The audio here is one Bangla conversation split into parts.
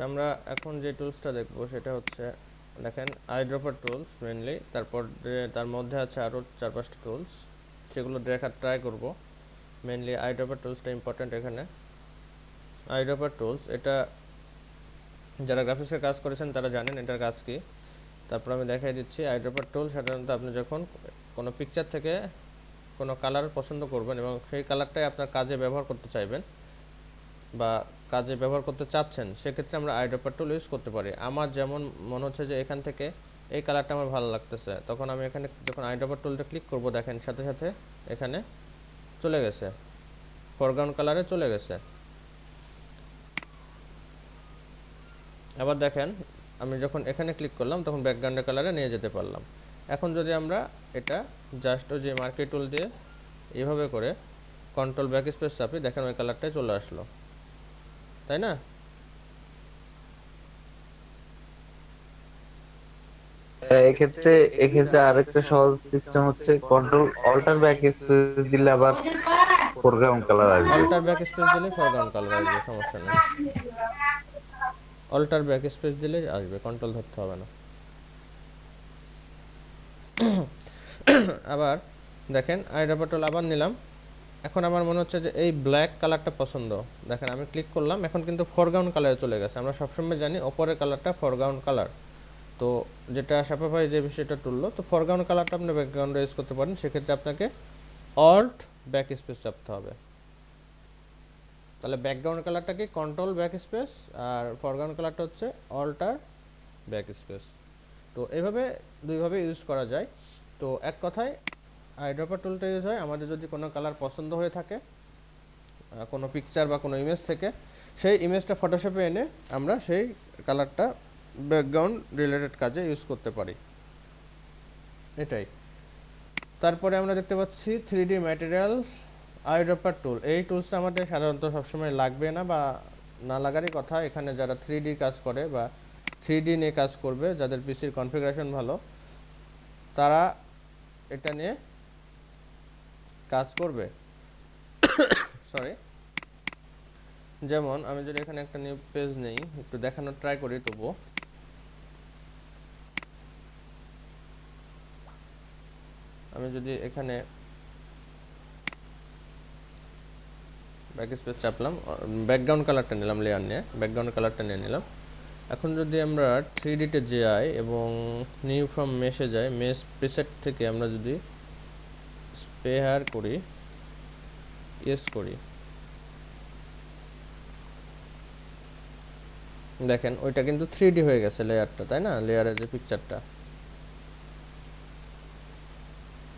আমরা এখন যে টুলসটা দেখব সেটা হচ্ছে দেখেন আইড্রপার টুলস মেইনলি, তারপর তার মধ্যে আছে আরও 4-5টা টুলস, সেগুলো দেখার ট্রাই করব। মেইনলি আইড্রপার টুলসটা ইম্পর্ট্যান্ট এখানে। আইড্রপার টুলস এটা যারা গ্রাফিক্সের কাজ করেছেন তারা জানেন এটার কাজ কি। তারপর আমি দেখাই দিচ্ছি। আইড্রপার টুল সাধারণত আপনি যখন কোনো পিকচার থেকে কোনো কালার পছন্দ করবেন এবং সেই কালারটাই আপনার কাজে ব্যবহার করতে চাইবেন বা কাজে ব্যবহার করতে চাচ্ছেন, সেক্ষেত্রে আমরা আইড্রপার টুল ইউজ করতে পারি। আমার যেমন মনে হচ্ছে যে এখান থেকে এই কালারটা আমার ভালো লাগতেছে, তখন আমি এখানে যখন আইড্রপার টুলটা ক্লিক করব, দেখেন সাথে সাথে এখানে চলে গেছে, ফরগ্রাউন্ড কালারে চলে গেছে। আবার দেখেন আমি যখন এখানে ক্লিক করলাম তখন ব্যাকগ্রাউন্ডের কালারে নিয়ে যেতে পারলাম। এখন যদি আমরা এটা জাস্ট ওই যে মার্কি টুল দিয়ে এইভাবে করে কন্ট্রোল ব্যাক স্পেস চাপি, দেখেন ওই কালারটাই চলে আসলো, তাই না? এক্ষেত্রে এক্ষেত্রে আরেকটা সহজ সিস্টেম হচ্ছে কন্ট্রোল অল্টার ব্যাক স্পেস দিলে আবার ফোরগ্রাউন্ড কালার আসবে। অল্টার ব্যাক স্পেস দিলে ফরগ্রাউন্ড কালার আসবে, সমস্যা নেই। অল্টার ব্যাক স্পেস দিলে আসবে, কন্ট্রোল ধরতে হবে না। আবার দেখেন আইড্রপার টুল আবার নিলাম। এখন আমার মনে হচ্ছে যে এই ব্ল্যাক কালারটা পছন্দ, দেখেন আমি ক্লিক করলাম, এখন কিন্তু ফরগ্রাউন্ড কালারে চলে গেছে। আমরা সবসময় জানি ওপরের কালারটা ফরগ্রাউন্ড কালার, তো যেটা সাফাফাই যে বিষয়টা তুললো, তো ফরগ্রাউন্ড কালারটা আপনি ব্যাকগ্রাউন্ডে ইউজ করতে পারেন। সেক্ষেত্রে আপনাকে অল্ট ব্যাক স্পেস চাপতে হবে। তাহলে ব্যাকগ্রাউন্ড কালারটা কি কন্ট্রোল ব্যাক স্পেস, আর ফরগ্রাউন্ড কালারটা হচ্ছে অল্টার ব্যাক স্পেস। তো এইভাবে দুইভাবে ইউজ করা যায়। তো এক কথায় আইড্রপার টুলটা ইউজ হয় আমাদের যদি কোনো কালার পছন্দ হয়ে থাকে কোনো পিকচার বা কোনো ইমেজ থেকে, সেই ইমেজটা ফটোশপে এনে আমরা সেই কালারটা ব্যাকগ্রাউন্ড রিলেটেড কাজে ইউজ করতে পারি, এটাই। তারপরে আমরা দেখতে পাচ্ছি 3D ম্যাটেরিয়াল আইড্রপার টুল। এই টুলসটা আমাদের সাধারণত সবসময় লাগবে না বা না লাগারই কথা। এখানে যারা 3D কাজ করে বা 3D নিয়ে কাজ করবে, যাদের পিসির কনফিগারেশন ভালো, তারা এটা নিয়ে কাজ করবে। সরি, যেমন আমি যদি এখানে একটা নিউ পেজ নেই, একটু দেখানোর ট্রাই করি তবুও। আমি যদি এখানে ব্যাক স্পেস চাপলাম, ব্যাকগ্রাউন্ড কালারটা নিলাম, লেয়ার নিয়ে ব্যাকগ্রাউন্ড কালারটা নিয়ে নিলাম। এখন যদি আমরা 3D তে যাই এবং নিউ ফ্রম মেশে যাই, মেশ প্রিসেট থেকে আমরা যদি স্পেয়ার করি, ইয়েস করি, দেখেন ওইটা কিন্তু 3D হয়ে গেছে লেয়ারটা, তাই না? লেয়ারের যে পিকচারটা।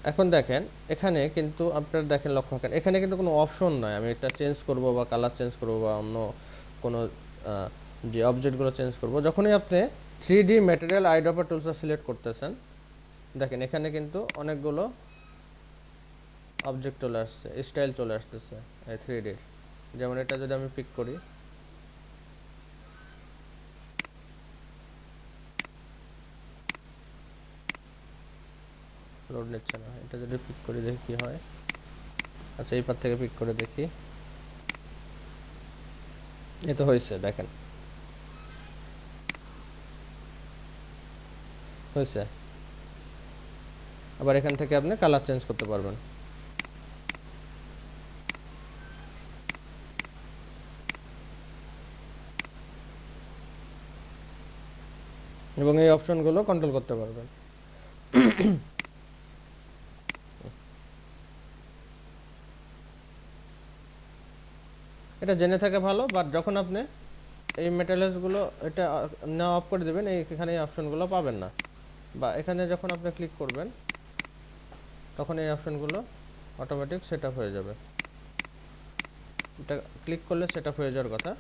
এখন দেখেন এখানে কিন্তু আপনারা দেখেন, লক্ষ্য রাখেন এখানে কিন্তু কোনো অপশন নয় আমি এটা চেঞ্জ করব বা কালার চেঞ্জ করব বা অন্য কোনো যে অবজেক্টগুলো চেঞ্জ করব। যখনই আপনি 3D ম্যাটেরিয়াল আইড্রপার টুলসটা সিলেক্ট করতেছেন, দেখেন এখানে কিন্তু অনেকগুলো অবজেক্ট চলে আসছে, স্টাইল চলে আসতেছে এই 3D। যেমন এটা যদি আমি পিক করি, লোড নিচ্ছে না, এটা যদি পিক করি দেখি কি হয়। আচ্ছা এই পার থেকে পিক করে দেখি, এই তো হয়েছে, দেখেন হয়েছে। আবার এখান থেকে আপনি কালার চেঞ্জ করতে পারবেন। এবং এই অপশনগুলো কন্ট্রোল করতে পারবেন। এটা জেনে থাকে ভালো, বাট যখন আপনি এই মেটারিয়ালসগুলো এটা নেওয়া অফ করে দেবেন, এখানে এই অপশনগুলো পাবেন না। বা এখানে যখন আপনি ক্লিক করবেন তখন এই অপশনগুলো অটোমেটিক সেট আপ হয়ে যাবে। এটা ক্লিক করলে সেট আপ হয়ে যাওয়ার কথা।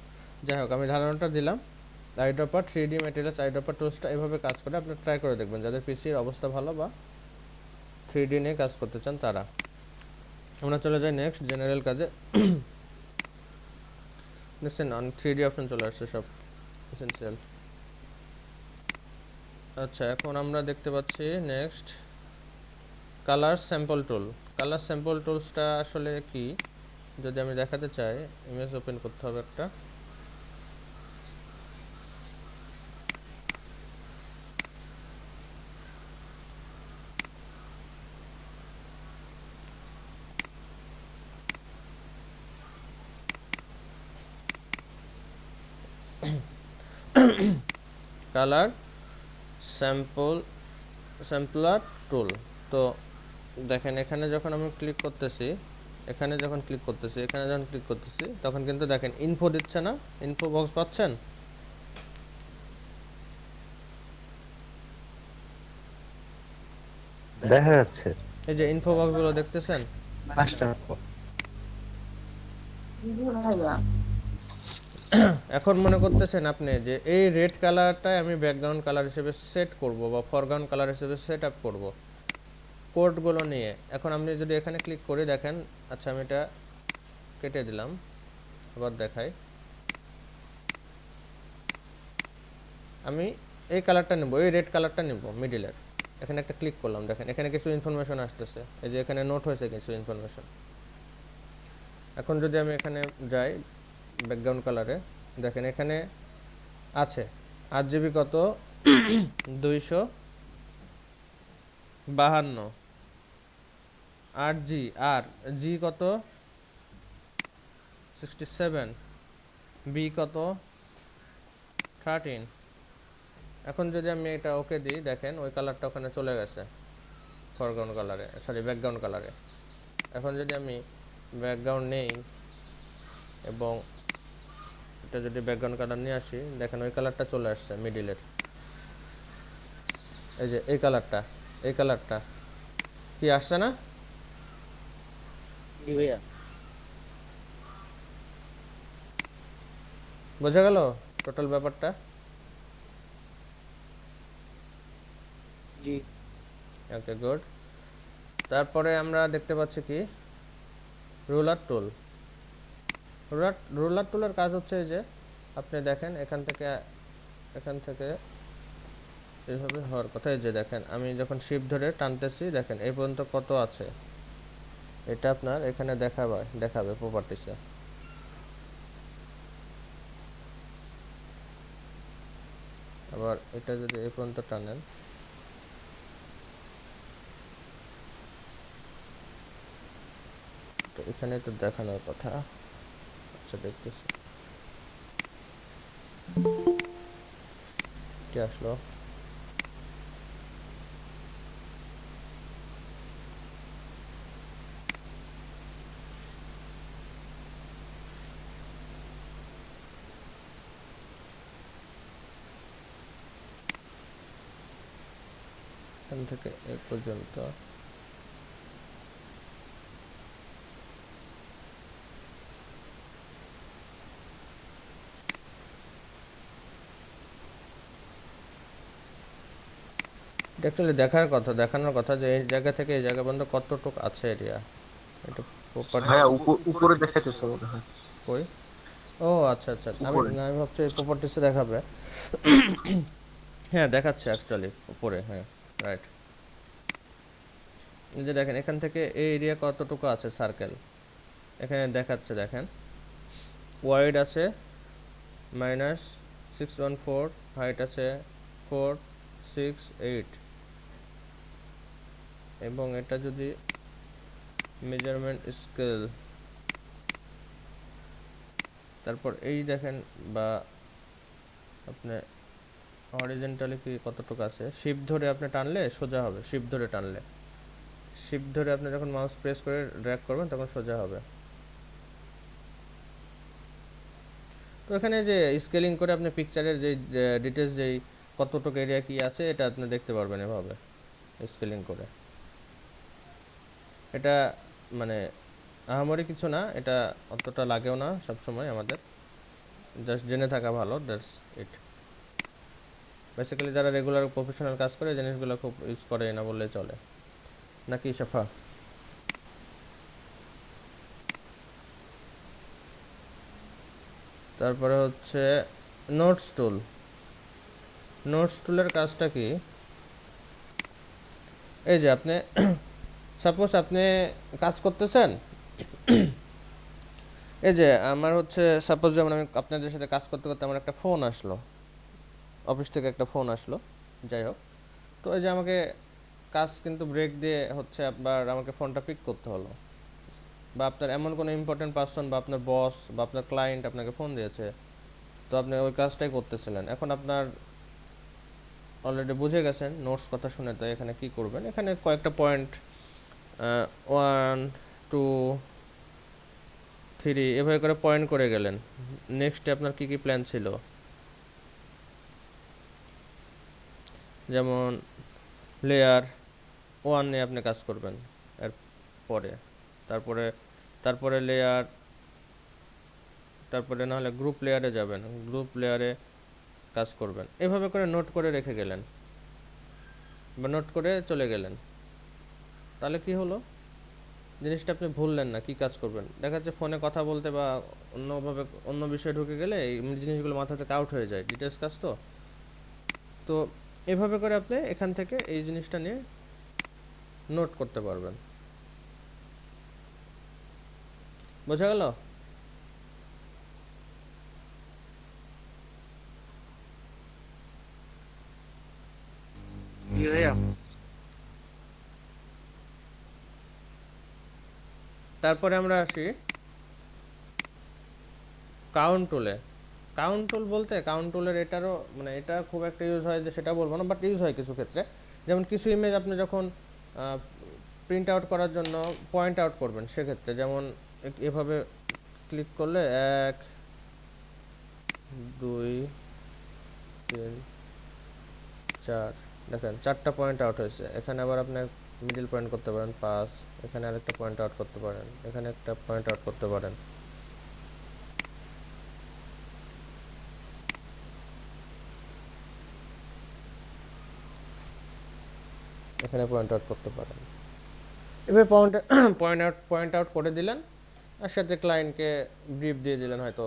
যাই হোক, আমি ধারণাটা দিলাম। আইড্রপার 3D ম্যাটেরিয়ালস আইড্রপার টুলসটা এভাবে কাজ করে, আপনি ট্রাই করে দেখবেন যাদের পিসির অবস্থা ভালো বা 3D নিয়ে কাজ করতে চান তারা। আমরা চলে যাই নেক্সট জেনারেল কাজে। দেখছেন 3D অপশন চলে আসছে সব এসেনশিয়াল। আচ্ছা এখন আমরা দেখতে পাচ্ছি নেক্সট কালার স্যাম্পল টুল। কালার স্যাম্পল টুলসটা আসলে কি যদি আমি দেখাতে চাই, ইমেজ ওপেন করতে হবে একটা। কালার স্যাম্পলার টুল। তো দেখেন এখানে যখন আমি ক্লিক করতেছি, এখানে যখন ক্লিক করতেছি, এখানে যখন ক্লিক করতেছি, তখন কিন্তু দেখেন ইনফো দিচ্ছে না? ইনফো বক্স পাচ্ছেন? দেখা যাচ্ছে এই যে ইনফো বক্স গুলো দেখতেছেন? 5টা। এখন মনে করতেছেন আপনি যে এই রেড কালারটাই আমি ব্যাকগ্রাউন্ড কালার হিসেবে সেট করব বা ফরগ্রাউন্ড কালার হিসেবে সেট আপ করবো কোডগুলো নিয়ে। এখন আপনি যদি এখানে ক্লিক করে দেখেন, আচ্ছা আমি এটা কেটে দিলাম, আবার দেখাই। আমি এই কালারটা নেব, এই রেড কালারটা নেব মিডিলের। এখানে একটা ক্লিক করলাম, দেখেন এখানে কিছু ইনফরমেশন আসতেছে, এই যে এখানে নোট হয়েছে কিছু ইনফরমেশন। এখন যদি আমি এখানে যাই ব্যাকগ্রাউন্ড কালারে, দেখেন এখানে আছে RGB কত 252, আর জি কত 67, বি কত 13। এখন যদি আমি এটা ওকে দিই, দেখেন ওই কালারটা ওখানে চলে গেছে ফরগ্রাউন্ড কালারে, সরি ব্যাকগ্রাউন্ড কালারে। এখন যদি আমি ব্যাকগ্রাউন্ড নেই এবং এটা যদি ব্যাকগ্রাউন্ড কালার নিয়ে আসি, দেখেন ওই কালারটা চলে আসছে মিডিলের, এই যে এই কালারটা, এই কালারটা কি আসছে না? জি ভাইয়া। বোঝা গেল টোটাল ব্যাপারটা? জি। Okay good. তারপরে আমরা দেখতে পাচ্ছি কি রুলার টুল। রুলার টুলের কাজ হচ্ছে যে আপনি দেখেন এখান থেকে এইভাবে হওয়ার কথা। এই যে দেখেন আমি যখন শিফট ধরে টানতেছি, দেখেন এই পর্যন্ত কত আছে এটা আপনার এখানে দেখাবে প্রপার্টিসে। আবার এটা যদি এই পর্যন্ত টানেন, তো এখানে তো দেখানোর কথা। আচ্ছা দেখতেছি কি আসলো। এখান থেকে এ পর্যন্ত অ্যাকচুয়ালি দেখানোর কথা যে এই জায়গা থেকে এই জায়গা পর্যন্ত কতটুকু আছে এরিয়া। এটা প্রপার্টি ভাইয়া উপরে দেখাইতেছে মনে হয়। কই? ও আচ্ছা আচ্ছা, আমি উপরে। আমি ভাবছি প্রপার্টিসে দেখাবে। হ্যাঁ দেখাচ্ছে অ্যাকচুয়ালি উপরে, হ্যাঁ রাইট। এই যে দেখেন এখান থেকে এই এরিয়া কতটুকু আছে সার্কেল, এখানে দেখাচ্ছে। দেখেন ওয়াইড আছে -614, হাইট আছে 468, এবং এটা যদি মেজারমেন্ট স্কেল, তারপর এই দেখেন বা আপনি হরিজন্টালি কি কতটুকু আছে, শিফট ধরে আপনি টানলে সোজা হবে। শিফট ধরে আপনি যখন মাউস প্রেস করে ড্র্যাগ করবেন তখন সোজা হবে। তো এখানে যে স্কেলিং করে আপনি পিকচারের যে ডিটেলস যেই কতটুকু এরিয়া কি আছে এটা আপনি দেখতে পারবেন এভাবে স্কেলিং করে। এটা মানে আহামরি কিছু না, এটা অতটা লাগেও না সব সময় আমাদের, জাস্ট জেনে থাকা ভালো, দ্যাটস ইট। বেসিক্যালি যারা রেগুলার প্রফেশনাল কাজ করে এই জিনিসগুলো খুব ইউজ করে না বললে চলে, নাকি সাফা? তারপরে হচ্ছে নোটস টুলের কাজটা কি? এই যে আপনি সাপোজ আপনি কাজ করতেছেন, এই যে আমার হচ্ছে সাপোজ যেমন আমি আপনাদের সাথে কাজ করতে করতে আমার একটা ফোন আসলো, অফিস থেকে একটা ফোন আসলো, যাই হোক। তো এই যে আমাকে কাজ কিন্তু ব্রেক দিয়ে হচ্ছে আবার আমাকে ফোনটা পিক করতে হলো, বা আপনার এমন কোনো ইম্পর্টেন্ট পারসন বা আপনার বস বা আপনার ক্লায়েন্ট আপনাকে ফোন দিয়েছে, তো আপনি ওই কাজটাই করতেছিলেন। এখন আপনার অলরেডি বুঝে গেছেন নোটস কথা শুনে, তো এখানে কি করবেন, এখানে কয়েকটা পয়েন্ট 1 2 3 এভাবে করে পয়েন্ট করে গেলেন। নেক্সটে আপনার কি কি প্ল্যান ছিল, যেমন লেয়ার 1 নিয়ে আপনি কাজ করবেন এর পরে, তারপরে তারপরে লেয়ার, তারপরে না হলে গ্রুপ লেয়ারে যাবেন, গ্রুপ লেয়ারে কাজ করবেন, এভাবে করে নোট করে রেখে গেলেন বা নোট করে চলে গেলেন। তাহলে কি হলো, জিনিসটা আপনি ভুললেন না কি কাজ করবেন। দেখা যাচ্ছে ফোনে কথা বলতে বা অন্যভাবে অন্য বিষয়ে ঢুকে গেলে এই জিনিসগুলো মাথা থেকে আউট হয়ে যায়, ডিটেলস কাজ তো। তো এভাবে করে আপনি এখান থেকে এই জিনিসটা নিয়ে নোট করতে পারবেন। বোঝা গেল? জি ভাইয়া। তারপরে আমরা আসি কাউন্ট টুলে। কাউন্ট টুল বলতে, কাউন্ট টুলের এটারও মানে এটা খুব একটা ইউজ হয় যে সেটা বলবো না, বাট ইউজ হয় কিছু ক্ষেত্রে। যেমন কিছু ইমেজ আপনি যখন প্রিন্ট আউট করার জন্য পয়েন্ট আউট করবেন, সেক্ষেত্রে যেমন এভাবে ক্লিক করলে 1 2 3 4, দেখেন 4টা পয়েন্ট আউট হয়েছে। এখানে আবার আপনি মিডল পয়েন্ট করতে পারেন 5, এখানে আরেকটা পয়েন্ট আউট করতে পারেন, এখানে একটা পয়েন্ট আউট করতে পারেন। এখানে পয়েন্ট আউট করতে পারেন। এবার পয়েন্ট আউট করে দিলেন, আর সাথে ক্লায়েন্টকে ব্রিফ দিয়ে দিলেন, হয়তো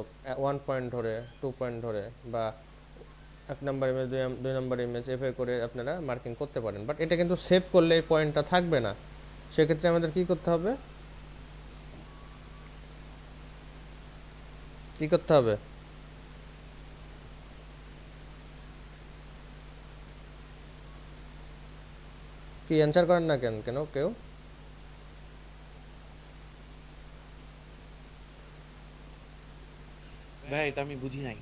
1 পয়েন্ট ধরে 2 পয়েন্ট ধরে, বা 1 নাম্বার ইমেজ 2 নাম্বার ইমেজ, এভাবে করে আপনারা মার্কিং করতে পারেন। বাট এটা কিন্তু সেভ করলে এই পয়েন্টটা থাকবে না। সেক্ষেত্রে আমাদের কি করতে হবে, কি করতে হবে, কি অ্যান্সার করেন না কেন কেন কেউ? ভাই এটা আমি বুঝি নাই।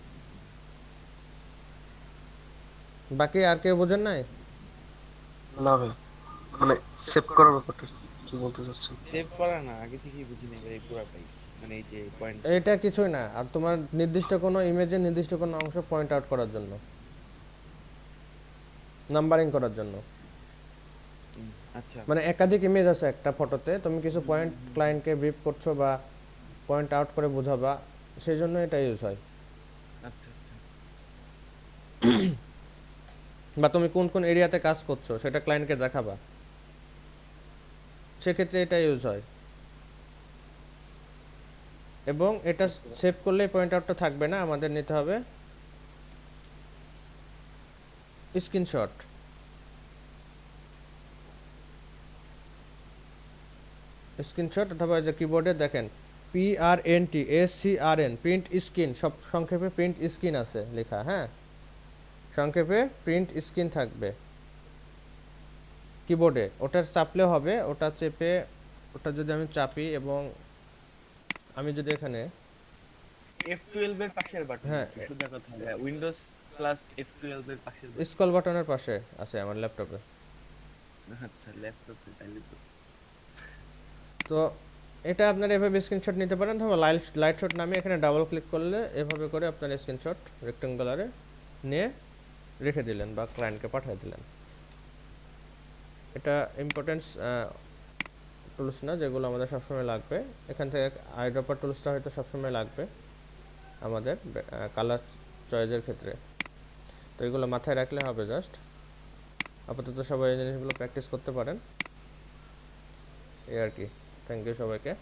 বাকি আর কেউ বোঝেন নাই? না ভাই, মানে সেভ করার ব্যাপারটা কি বলতে চাচ্ছেন? সেভ করা না, আগে থেকেই বুঝি নাই ভাই পুরাটাই, মানে এই যে পয়েন্ট। এটা কিছুই না, আর তোমার নির্দিষ্ট কোনো ইমেজের নির্দিষ্ট কোনো অংশ পয়েন্ট আউট করার জন্য, নাম্বারিং করার জন্য। আচ্ছা মানে একাধিক ইমেজ আছে একটা ফটোতে, তুমি কিছু পয়েন্ট ক্লায়েন্টকে ব্রিফ করছো বা পয়েন্ট আউট করে বোঝাবা, সেই জন্য এটা ইউজ হয়। আচ্ছা আচ্ছা। বা তুমি কোন কোন এরিয়াতে কাজ করছো সেটা ক্লায়েন্টকে দেখাবা, সেক্ষেত্রে এটা ইউজ হয়। এবং এটা সেভ করলে পয়েন্ট আউটটা থাকবে না, আমাদের নিতে হবে স্ক্রিনশট। স্ক্রিনশট অথবা যে কিবোর্ডে দেখেন PRNTSCRN, প্রিন্ট স্ক্রিন, সব সংক্ষেপে প্রিন্ট স্ক্রিন আছে লেখা, হ্যাঁ, সংক্ষেপে প্রিন্ট স্ক্রিন থাকবে কিবোর্ডে। ওটা চাপলে হবে, ওটা চেপে, ওটা যদি আমি চাপি এবং আমি যদি এখানে, F12 এর পাশের বাটন, হ্যাঁ, সোজা কথা উইন্ডোজ প্লাস F12 এর পাশের বাটন। স্ক্রল বাটনের পাশে আছে আমার ল্যাপটপে। আচ্ছা ল্যাপটপে তাইলে তো। তো এটা আপনারা এভাবে স্ক্রিনশট নিতে পারেন, অথবা লাইট শট নামে এখানে ডাবল ক্লিক করলে এভাবে করে আপনার স্ক্রিনশট রেক্টেঙ্গুলারে নিয়ে রেখে দিলেন বা ক্লায়েন্টকে পাঠিয়ে দিলেন। এটা ইম্পর্টেন্স টুলস না যেগুলো আমাদের সবসময় লাগবে। এখান থেকে আইড্রপার টুলসটা হয়তো সবসময় লাগবে আমাদের কালার চয়েসের ক্ষেত্রে। তো এগুলো মাথায় রাখলে হবে জাস্ট। আপাতত সবাই এই জিনিসগুলো প্র্যাকটিস করতে পারেন, এই আর কি। থ্যাংক ইউ সবাইকে।